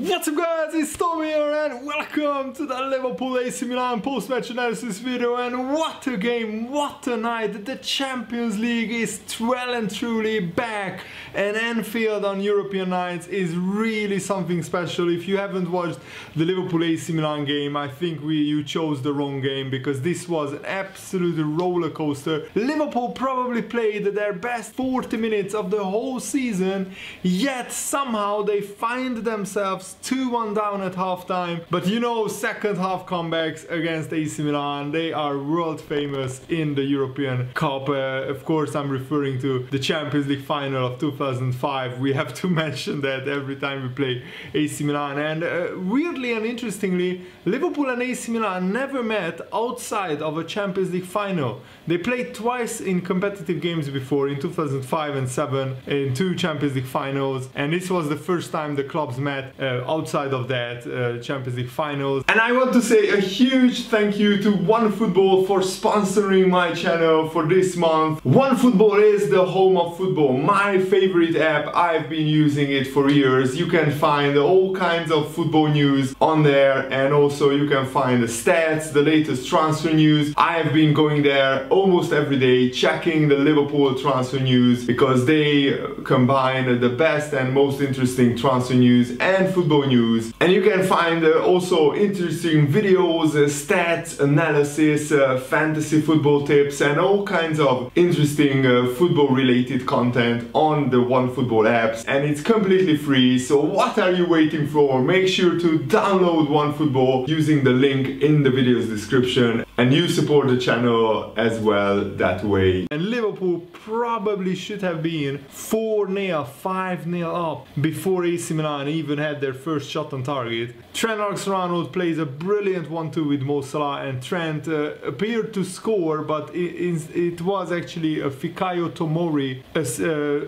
What's up guys, it's Tommy here and welcome to the Liverpool AC Milan post-match analysis video. And what a game, what a night. The Champions League is well and truly back, and Anfield on European nights is really something special. If you haven't watched the Liverpool AC Milan game, I think you chose the wrong game, because this was an absolute roller coaster. Liverpool probably played their best 40 minutes of the whole season, yet somehow they find themselves 2-1 down at halftime. But you know, second half comebacks against AC Milan, they are world famous in the European Cup. Of course, I'm referring to the Champions League final of 2005. We have to mention that every time we play AC Milan. And weirdly and interestingly, Liverpool and AC Milan never met outside of a Champions League final. They played twice in competitive games before, in 2005 and 7, in 2 Champions League finals, and this was the first time the clubs met outside of that Champions League finals. And I want to say a huge thank you to OneFootball for sponsoring my channel for this month. OneFootball is the home of football, my favorite app. I've been using it for years. You can find all kinds of football news on there, and also you can find the stats, the latest transfer news. I have been going there almost every day, checking the Liverpool transfer news, because they combine the best and most interesting transfer news and football news. And you can find also interesting videos, stats, analysis, fantasy football tips, and all kinds of interesting football related content on the OneFootball apps. And it's completely free, so what are you waiting for? Make sure to download OneFootball using the link in the video's description, and you support the channel as well that way. And Liverpool probably should have been 4-0, 5-0 up before AC Milan even had their first shot on target. Trent Alexander-Arnold plays a brilliant 1-2 with Mo Salah, and Trent appeared to score, but it was actually a Fikayo Tomori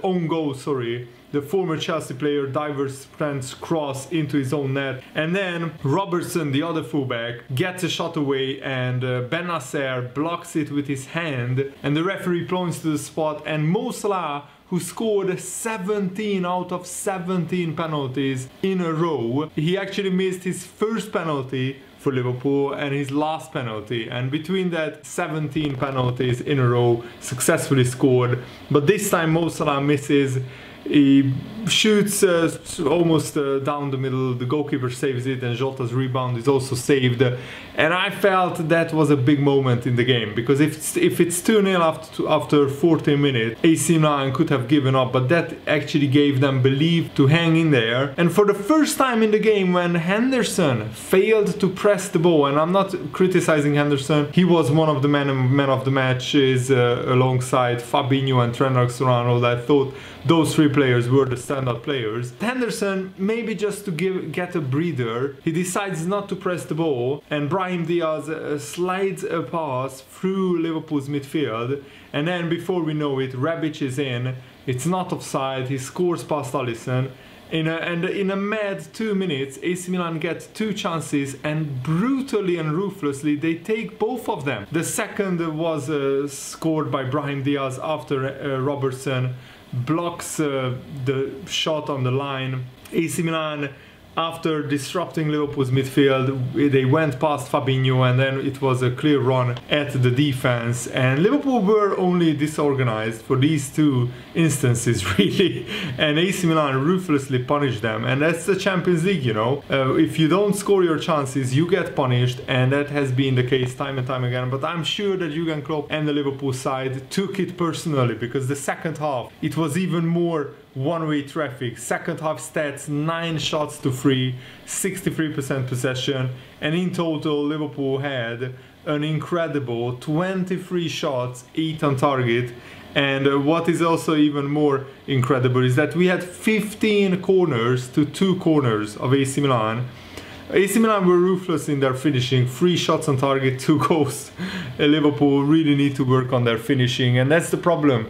own goal, sorry. The former Chelsea player divers Trent's cross into his own net, and then Robertson, the other fullback, gets a shot away, and Benacer blocks it with his hand, and the referee points to the spot, and Mo Salah, who scored 17 out of 17 penalties in a row, he actually missed his first penalty for Liverpool and his last penalty, and between that 17 penalties in a row successfully scored. But this time Mo Salah misses. He shoots almost down the middle, the goalkeeper saves it, and Jota's rebound is also saved. And I felt that was a big moment in the game, because if it's 2-0 after 14 minutes, AC Milan could have given up, but that actually gave them belief to hang in there. And for the first time in the game, when Henderson failed to press the ball, and I'm not criticizing Henderson, he was one of the men of the matches alongside Fabinho and Trent Alexander-Arnold. I thought those 3 players were the standout players. Henderson, maybe just to get a breather, he decides not to press the ball, and Brahim Diaz slides a pass through Liverpool's midfield, and then before we know it, Rebic is in. It's not offside, he scores past Alisson. In a mad 2 minutes, AC Milan gets 2 chances, and brutally and ruthlessly they take both of them. The second was scored by Brahim Diaz after Robertson blocks the shot on the line. AC Milan, after disrupting Liverpool's midfield, they went past Fabinho, and then it was a clear run at the defense. And Liverpool were only disorganized for these 2 instances, really, and AC Milan ruthlessly punished them. And that's the Champions League, you know. If you don't score your chances, you get punished, and that has been the case time and time again. But I'm sure that Jurgen Klopp and the Liverpool side took it personally, because the second half, it was even more one-way traffic. Second half stats: 9 shots to 3, 63% possession, and in total Liverpool had an incredible 23 shots, 8 on target. And what is also even more incredible is that we had 15 corners to 2 corners of AC Milan. AC Milan were ruthless in their finishing, 3 shots on target, 2 goals. Liverpool really need to work on their finishing, and that's the problem.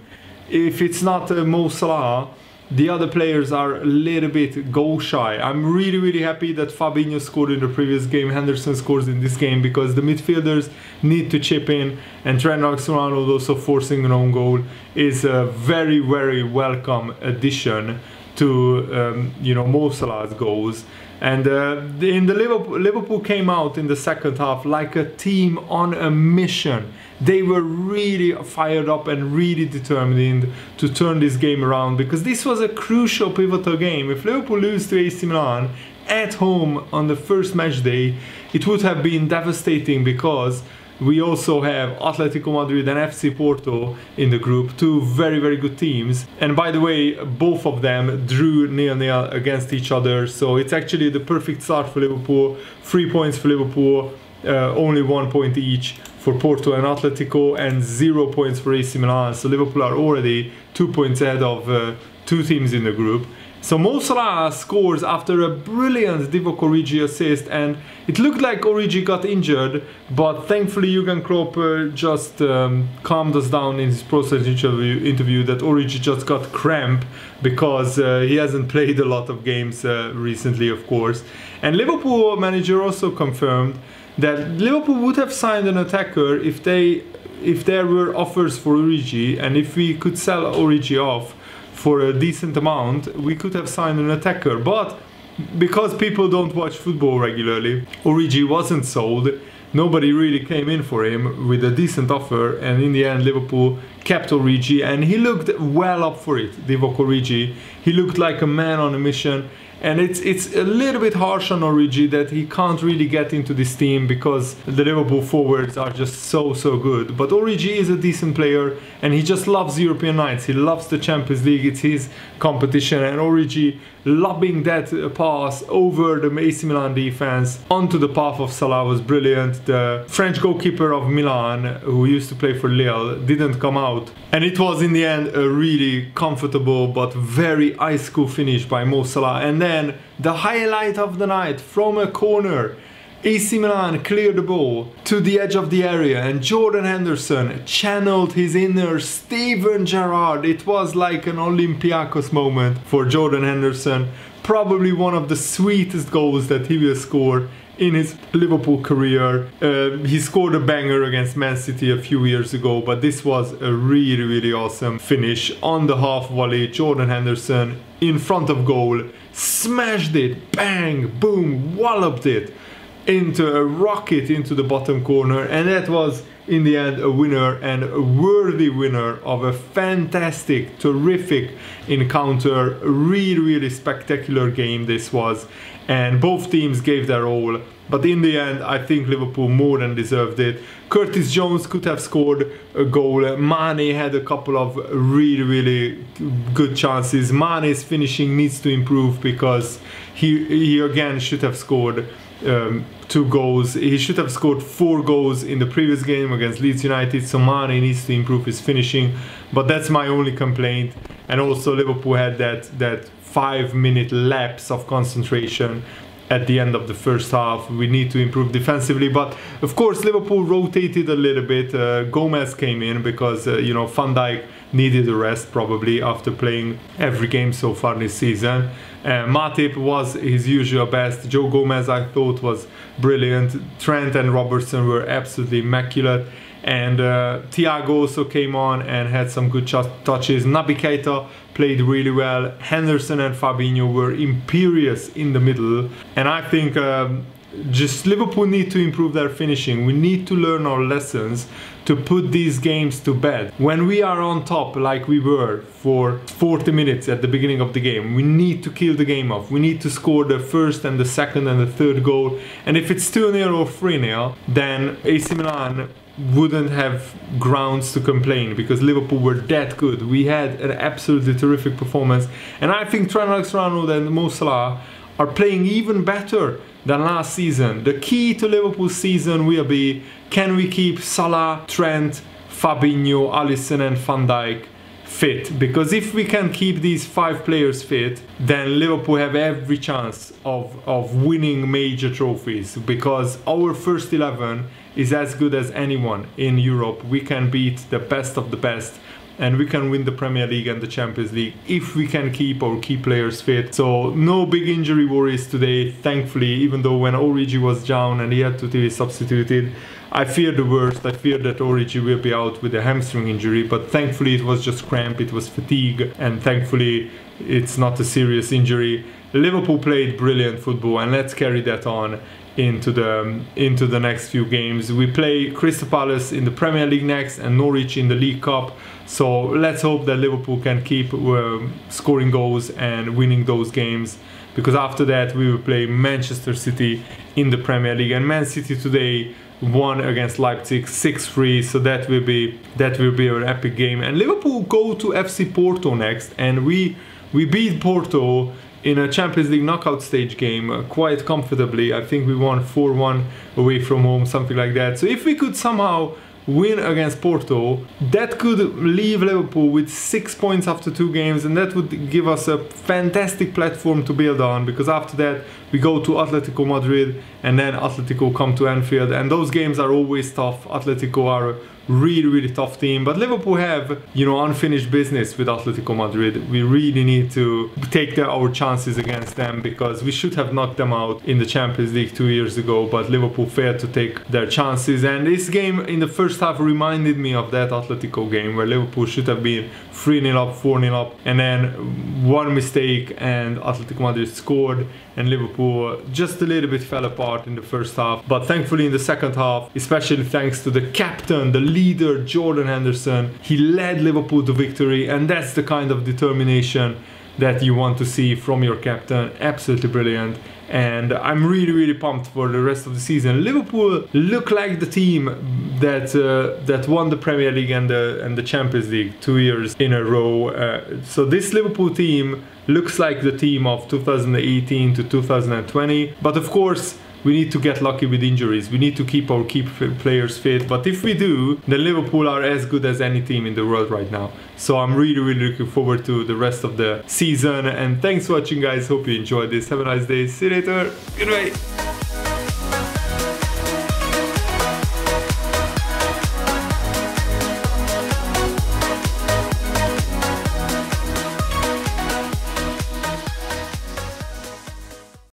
If it's not Mo Salah, the other players are a little bit goal shy. I'm really happy that Fabinho scored in the previous game, Henderson scores in this game, because the midfielders need to chip in, and Trent Alexander-Arnold also forcing an own goal is a very welcome addition to you know, Mo Salah's goals. And in the Liverpool came out in the second half like a team on a mission. They were really fired up and really determined to turn this game around, because this was a crucial, pivotal game. If Liverpool lose to AC Milan at home on the first match day, it would have been devastating, because we also have Atletico Madrid and FC Porto in the group, two very, very good teams. And by the way, both of them drew 0-0 against each other. So it's actually the perfect start for Liverpool. 3 points for Liverpool, only 1 point each for Porto and Atletico, and 0 points for AC Milan. So Liverpool are already 2 points ahead of two teams in the group. So Mo Salah scores after a brilliant Divock Origi assist, and it looked like Origi got injured, but thankfully Jurgen Klopp just calmed us down in his process interview that Origi just got cramp, because he hasn't played a lot of games recently, of course. And Liverpool manager also confirmed that Liverpool would have signed an attacker if there were offers for Origi, and if we could sell Origi off for a decent amount, we could have signed an attacker. But because people don't watch football regularly, Origi wasn't sold. Nobody really came in for him with a decent offer, and in the end Liverpool kept Origi, and he looked well up for it, Divock Origi. He looked like a man on a mission. And it's a little bit harsh on Origi that he can't really get into this team, because the Liverpool forwards are just so good. But Origi is a decent player, and he just loves European nights. He loves the Champions League. It's his competition. And Origi lobbing that pass over the AC Milan defense onto the path of Salah was brilliant. The French goalkeeper of Milan, who used to play for Lille, didn't come out. And it was in the end a really comfortable but very ice cool finish by Mo Salah. And then the highlight of the night, from a corner, AC Milan cleared the ball to the edge of the area, and Jordan Henderson channeled his inner Steven Gerrard. It was like an Olympiacos moment for Jordan Henderson. Probably one of the sweetest goals that he will score in his Liverpool career. He scored a banger against Man City a few years ago, but this was a really awesome finish on the half volley. Jordan Henderson in front of goal, smashed it, bang, boom, walloped it into a rocket into the bottom corner, and that was in the end a winner, and a worthy winner of a fantastic, terrific encounter. Really spectacular game this was, and both teams gave their all, but in the end I think Liverpool more than deserved it. Curtis Jones could have scored a goal. Mane had a couple of really good chances. Mane's finishing needs to improve, because he again should have scored 2 goals. He should have scored 4 goals in the previous game against Leeds United, so Mane needs to improve his finishing. But that's my only complaint. And also Liverpool had that 5-minute lapse of concentration at the end of the first half. We need to improve defensively, but of course Liverpool rotated a little bit. Gomez came in because you know, Van Dijk needed a rest probably after playing every game so far this season. Matip was his usual best. Joe Gomez I thought was brilliant. Trent and Robertson were absolutely immaculate. And Thiago also came on and had some good touches. Naby Keita played really well. Henderson and Fabinho were imperious in the middle. And I think just Liverpool need to improve their finishing. We need to learn our lessons to put these games to bed. When we are on top like we were for 40 minutes at the beginning of the game, we need to kill the game off. We need to score the first and the second and the third goal. And if it's 2-0 or 3-0, then AC Milan wouldn't have grounds to complain, because Liverpool were that good. We had an absolutely terrific performance, and I think Trent Alexander-Arnold and Mo Salah are playing even better than last season. The key to Liverpool's season will be, can we keep Salah, Trent, Fabinho, Alisson and Van Dijk fit? Because if we can keep these 5 players fit, then Liverpool have every chance of winning major trophies, because our first 11 is as good as anyone in Europe. We can beat the best of the best, and we can win the Premier League and the Champions League if we can keep our key players fit. So no big injury worries today, thankfully, even though when Origi was down and he had to be substituted, I feared the worst. I feared that Origi will be out with a hamstring injury, but thankfully it was just cramp, it was fatigue, and thankfully it's not a serious injury. Liverpool played brilliant football, and let's carry that on into the next few games. We play Crystal Palace in the Premier League next and Norwich in the League Cup. So let's hope that Liverpool can keep scoring goals and winning those games, because after that we will play Manchester City in the Premier League, and Man City today won against Leipzig 6-3, so that will be an epic game. And Liverpool go to FC Porto next, and we beat Porto in a Champions League knockout stage game quite comfortably. I think we won 4-1 away from home, something like that. So if we could somehow win against Porto, that could leave Liverpool with 6 points after 2 games, and that would give us a fantastic platform to build on, because after that we go to Atletico Madrid, and then Atletico come to Anfield, and those games are always tough. Atletico are a really tough team, but Liverpool have, you know, unfinished business with Atletico Madrid. We really need to take our chances against them, because we should have knocked them out in the Champions League 2 years ago, but Liverpool failed to take their chances. And this game in the first half reminded me of that Atletico game, where Liverpool should have been 3-0 up, 4-0 up, and then one mistake and Atletico Madrid scored, and Liverpool just a little bit fell apart in the first half. But thankfully in the second half, especially thanks to the captain, the leader, Jordan Henderson, he led Liverpool to victory, and that's the kind of determination that you want to see from your captain. Absolutely brilliant. And I'm really pumped for the rest of the season. Liverpool look like the team that won the Premier League and the Champions League 2 years in a row. So this Liverpool team looks like the team of 2018 to 2020. But of course, we need to get lucky with injuries. We need to keep our key players fit. But if we do, then Liverpool are as good as any team in the world right now. So I'm really looking forward to the rest of the season. And thanks for watching, guys. Hope you enjoyed this. Have a nice day. See you later. Goodbye.